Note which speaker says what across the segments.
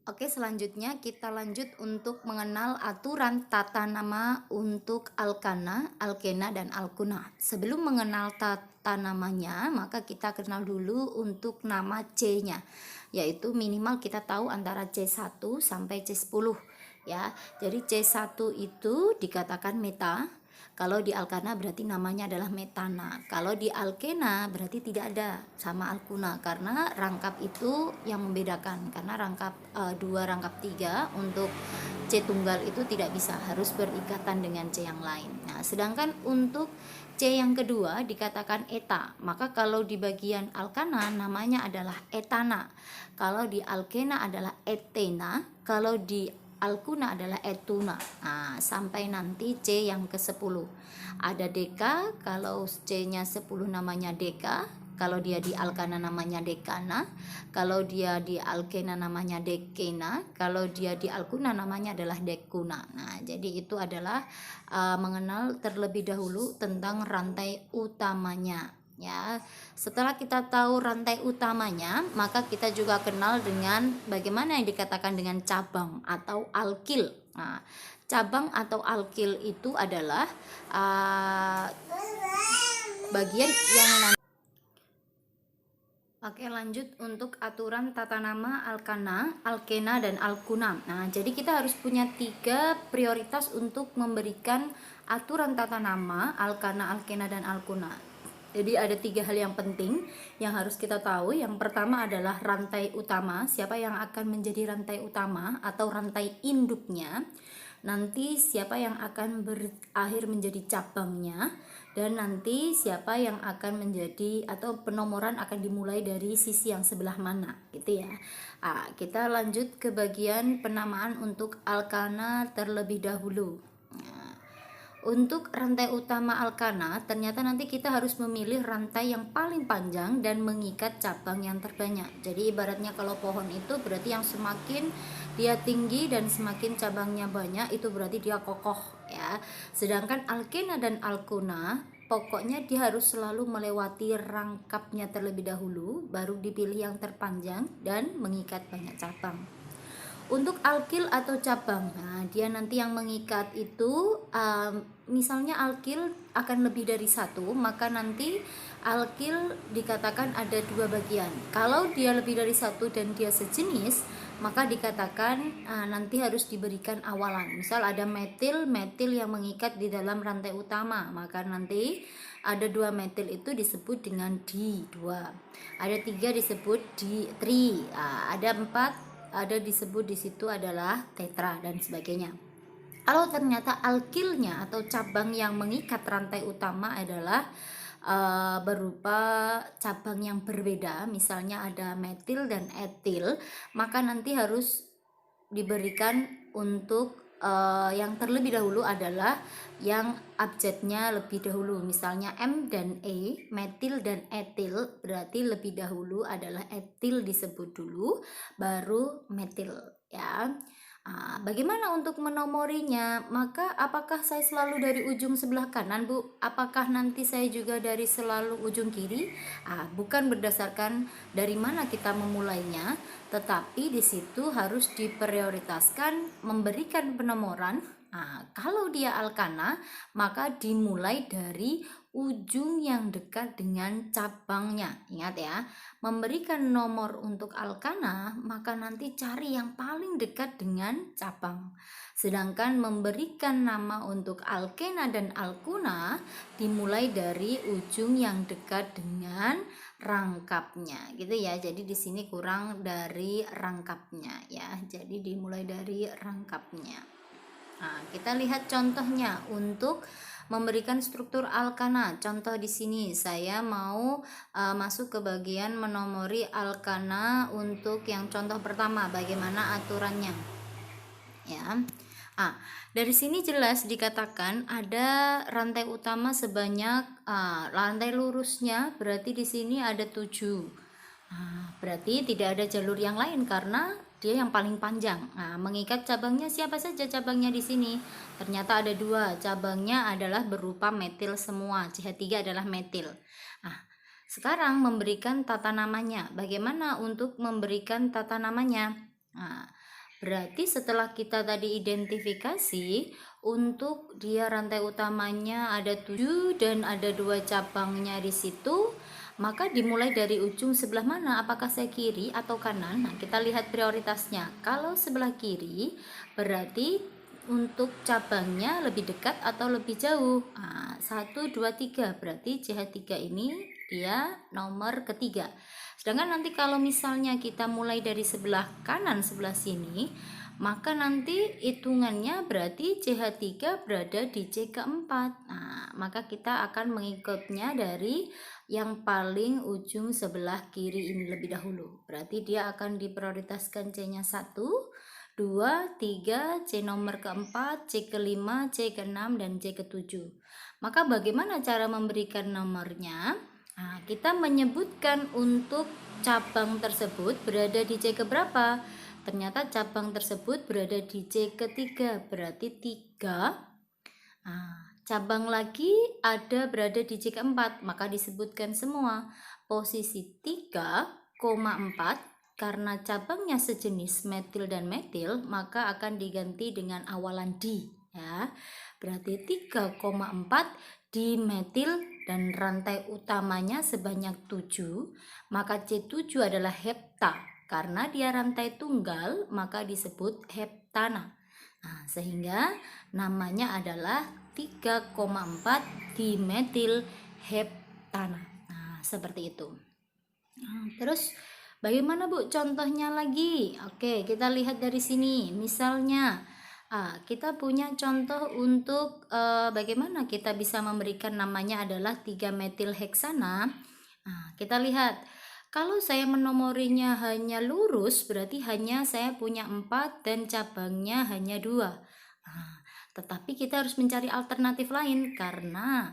Speaker 1: Oke, selanjutnya kita lanjut untuk mengenal aturan tata nama untuk alkana, alkena, dan alkuna. Sebelum mengenal tata namanya, maka kita kenal dulu untuk nama C-nya, yaitu minimal kita tahu antara C1 sampai C10 ya. Jadi C1 itu dikatakan meta. Kalau di alkana berarti namanya adalah metana. Kalau di alkena berarti tidak ada sama alkuna karena rangkap itu yang membedakan. Karena rangkap 2 rangkap 3 untuk C tunggal itu tidak bisa, harus berikatan dengan C yang lain. Nah, sedangkan untuk C yang kedua dikatakan eta. Maka kalau di bagian alkana namanya adalah etana. Kalau di alkena adalah etena. Kalau di alkuna adalah etuna. Nah, sampai nanti C yang ke-10. Ada deka, kalau C-nya 10 namanya deka, kalau dia di alkana namanya dekana, kalau dia di alkena namanya dekena, kalau dia di alkuna namanya adalah dekuna. Nah, jadi itu adalah mengenal terlebih dahulu tentang rantai utamanya. Ya, setelah kita tahu rantai utamanya, maka kita juga kenal dengan bagaimana yang dikatakan dengan cabang atau alkil. Nah, cabang atau alkil itu adalah bagian yang Oke, lanjut untuk aturan tata nama alkana, alkena, dan alkuna. Nah, jadi kita harus punya 3 prioritas untuk memberikan aturan tata nama alkana, alkena, dan alkuna. Jadi ada 3 hal yang penting yang harus kita tahu. Yang pertama adalah rantai utama, siapa yang akan menjadi rantai utama atau rantai induknya. Nanti siapa yang akan berakhir menjadi cabangnya, dan nanti siapa yang akan menjadi atau penomoran akan dimulai dari sisi yang sebelah mana gitu ya. Kita lanjut ke bagian penamaan untuk alkana terlebih dahulu. Untuk rantai utama alkana, ternyata nanti kita harus memilih rantai yang paling panjang dan mengikat cabang yang terbanyak. Jadi ibaratnya kalau pohon itu berarti yang semakin dia tinggi dan semakin cabangnya banyak, itu berarti dia kokoh ya. Sedangkan alkena dan alkuna, pokoknya dia harus selalu melewati rangkapnya terlebih dahulu, baru dipilih yang terpanjang dan mengikat banyak cabang. Untuk alkil atau cabang, nah dia nanti yang mengikat itu misalnya alkil akan lebih dari satu, maka nanti alkil dikatakan ada 2 bagian. Kalau dia lebih dari satu dan dia sejenis, maka dikatakan nanti harus diberikan awalan. Misal ada metil, metil yang mengikat di dalam rantai utama, maka nanti ada 2 metil itu disebut dengan di2, ada 3 disebut di tri, ada 4 ada disebut di situ adalah tetra dan sebagainya. Kalau ternyata alkilnya atau cabang yang mengikat rantai utama adalah berupa cabang yang berbeda, misalnya ada metil dan etil, maka nanti harus diberikan untuk yang terlebih dahulu adalah yang abjadnya lebih dahulu, misalnya M dan E, metil dan etil, berarti lebih dahulu adalah etil disebut dulu, baru metil ya. Bagaimana untuk menomorinya? Maka apakah saya selalu dari ujung sebelah kanan, Bu? Apakah nanti saya juga dari selalu ujung kiri? Bukan berdasarkan dari mana kita memulainya, tetapi di situ harus diprioritaskan memberikan penomoran. Kalau dia alkana, maka dimulai dari ujung yang dekat dengan cabangnya. Ingat ya, memberikan nomor untuk alkana, maka nanti cari yang paling dekat dengan cabang. Sedangkan memberikan nama untuk alkena dan alkuna dimulai dari ujung yang dekat dengan rangkapnya gitu ya. Jadi di sini kurang dari rangkapnya ya. Jadi dimulai dari rangkapnya. Kita lihat contohnya untuk memberikan struktur alkana. Contoh di sini saya mau masuk ke bagian menomori alkana untuk yang contoh pertama, bagaimana aturannya. Ya. Dari sini jelas dikatakan ada rantai utama sebanyak rantai lurusnya, berarti di sini ada 7. Berarti tidak ada jalur yang lain karena dia yang paling panjang. Mengikat cabangnya siapa saja cabangnya di sini? Ternyata ada 2. Cabangnya adalah berupa metil semua. CH3 adalah metil. Sekarang memberikan tata namanya. Bagaimana untuk memberikan tata namanya? Berarti setelah kita tadi identifikasi, untuk dia rantai utamanya ada 7 dan ada 2 cabangnya di situ, maka dimulai dari ujung sebelah mana? Apakah saya kiri atau kanan? Nah, kita lihat prioritasnya. Kalau sebelah kiri, berarti untuk cabangnya lebih dekat atau lebih jauh. Nah, 1, 2, 3. Berarti CH3 ini dia nomor ketiga. Sedangkan nanti kalau misalnya kita mulai dari sebelah kanan, sebelah sini, maka nanti hitungannya berarti CH3 berada di C keempat. Nah, maka kita akan mengikutnya dari yang paling ujung sebelah kiri ini lebih dahulu. Berarti dia akan diprioritaskan C-nya 1, 2, 3, C nomor keempat, C kelima, C keenam, dan C ketujuh. Maka bagaimana cara memberikan nomornya? Nah, kita menyebutkan untuk cabang tersebut berada di C keberapa? Ternyata cabang tersebut berada di C ketiga, berarti 3. Nah, cabang lagi ada berada di C keempat, maka disebutkan semua. Posisi 3,4 karena cabangnya sejenis metil dan metil, maka akan diganti dengan awalan di, ya. Berarti 3,4 di metil dan rantai utamanya sebanyak 7, maka C7 adalah hepta. Karena dia rantai tunggal, maka disebut heptana. Nah, sehingga namanya adalah 3,4 dimetil heptana. Nah, seperti itu. Terus bagaimana Bu contohnya lagi? Oke, kita lihat dari sini. Misalnya kita punya contoh untuk bagaimana kita bisa memberikan namanya adalah 3 metil heksana. Nah, kita lihat. Kalau saya menomorinya hanya lurus, berarti hanya saya punya 4 dan cabangnya hanya 2. Nah, tetapi kita harus mencari alternatif lain karena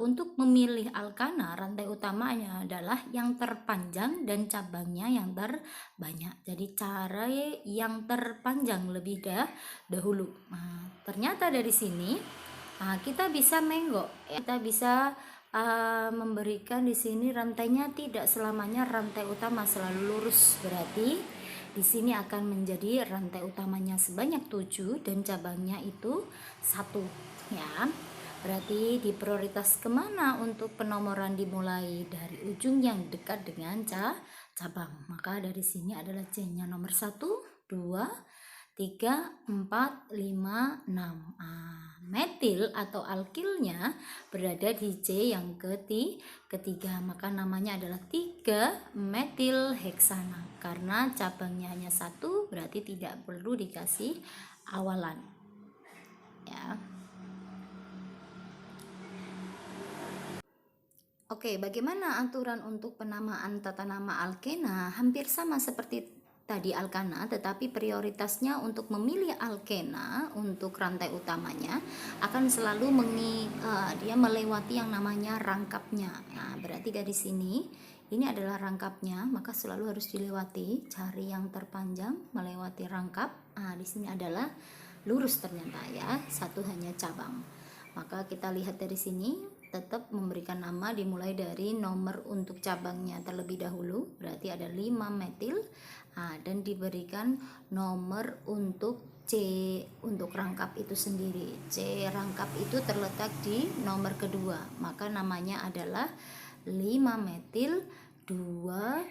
Speaker 1: untuk memilih alkana, rantai utamanya adalah yang terpanjang dan cabangnya yang terbanyak. Jadi cara yang terpanjang lebih dahulu. Nah, ternyata dari sini kita bisa menggok, kita bisa memberikan di sini rantainya tidak selamanya rantai utama selalu lurus, berarti di sini akan menjadi rantai utamanya sebanyak 7 dan cabangnya itu 1, ya. Berarti di prioritas kemana untuk penomoran dimulai dari ujung yang dekat dengan cabang, maka dari sini adalah C-nya nomor 1, 2, 3, 4, 5, 6. Metil atau alkilnya berada di C yang ketiga, maka namanya adalah 3 metil heksana. Karena cabangnya hanya 1, berarti tidak perlu dikasih awalan, ya. Oke, bagaimana aturan untuk penamaan tata nama alkena? Hampir sama seperti tadi alkana, tetapi prioritasnya untuk memilih alkena untuk rantai utamanya akan selalu dia melewati yang namanya rangkapnya. Nah, berarti dari sini ini adalah rangkapnya, maka selalu harus dilewati. Cari yang terpanjang melewati rangkap. Di sini adalah lurus ternyata, ya. Satu hanya cabang. Maka kita lihat dari sini tetap memberikan nama dimulai dari nomor untuk cabangnya terlebih dahulu, berarti ada 5 metil, dan diberikan nomor untuk C untuk rangkap itu sendiri. C rangkap itu terletak di nomor kedua, maka namanya adalah 5 metil 2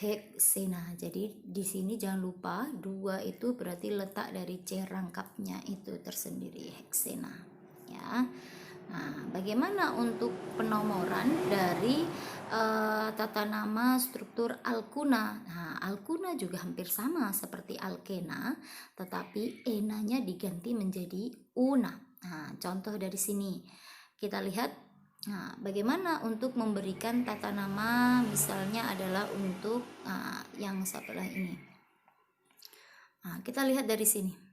Speaker 1: heksena. Jadi di sini jangan lupa 2 itu berarti letak dari C rangkapnya itu tersendiri, heksena, ya. Nah, bagaimana untuk penomoran dari tata nama struktur alkuna? Nah, alkuna juga hampir sama seperti alkena, tetapi enanya diganti menjadi una. Nah, contoh dari sini kita lihat. Nah, bagaimana untuk memberikan tata nama? Misalnya adalah untuk yang sebelah ini. Nah, kita lihat dari sini.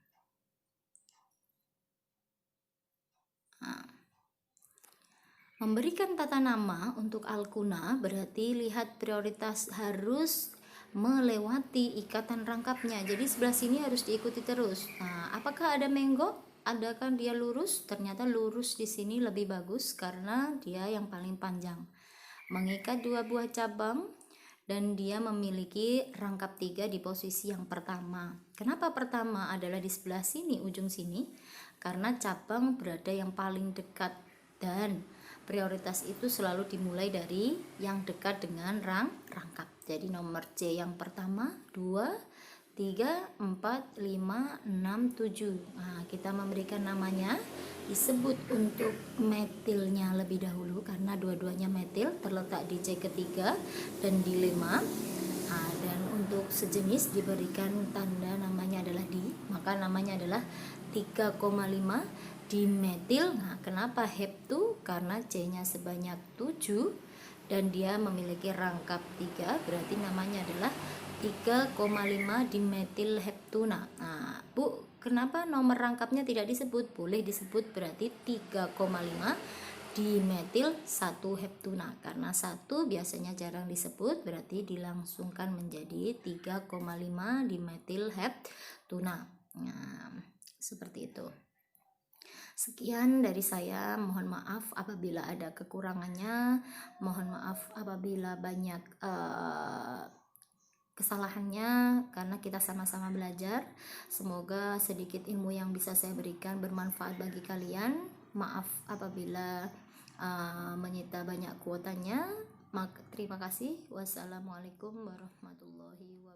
Speaker 1: Memberikan tata nama untuk alkuna berarti lihat prioritas harus melewati ikatan rangkapnya. Jadi sebelah sini harus diikuti terus. Nah, apakah ada menggok? Adakah dia lurus? Ternyata lurus di sini lebih bagus karena dia yang paling panjang. Mengikat 2 buah cabang dan dia memiliki rangkap 3 di posisi yang pertama. Kenapa pertama adalah di sebelah sini, ujung sini? Karena cabang berada yang paling dekat dan prioritas itu selalu dimulai dari yang dekat dengan rangkap. Jadi nomor C yang pertama 2, 3, 4, 5, 6, 7. Nah, kita memberikan namanya, disebut untuk metilnya lebih dahulu karena dua-duanya metil terletak di C ketiga dan di 5. Nah, dan untuk sejenis diberikan tanda namanya adalah di, maka namanya adalah 3,5 dimetil. Nah, kenapa heptu? Karena C-nya sebanyak 7 dan dia memiliki rangkap 3, berarti namanya adalah 3,5 dimetil heptuna. Nah, Bu, kenapa nomor rangkapnya tidak disebut? Boleh disebut, berarti 3,5 dimetil 1 heptuna. Karena 1 biasanya jarang disebut, berarti dilangsungkan menjadi 3,5 dimetil heptuna. Nah, seperti itu. Sekian dari saya, mohon maaf apabila ada kekurangannya, mohon maaf apabila banyak kesalahannya, karena kita sama-sama belajar. Semoga sedikit ilmu yang bisa saya berikan bermanfaat bagi kalian. Maaf apabila menyita banyak kuotanya. Terima kasih. Wassalamualaikum warahmatullahi wabarakatuh.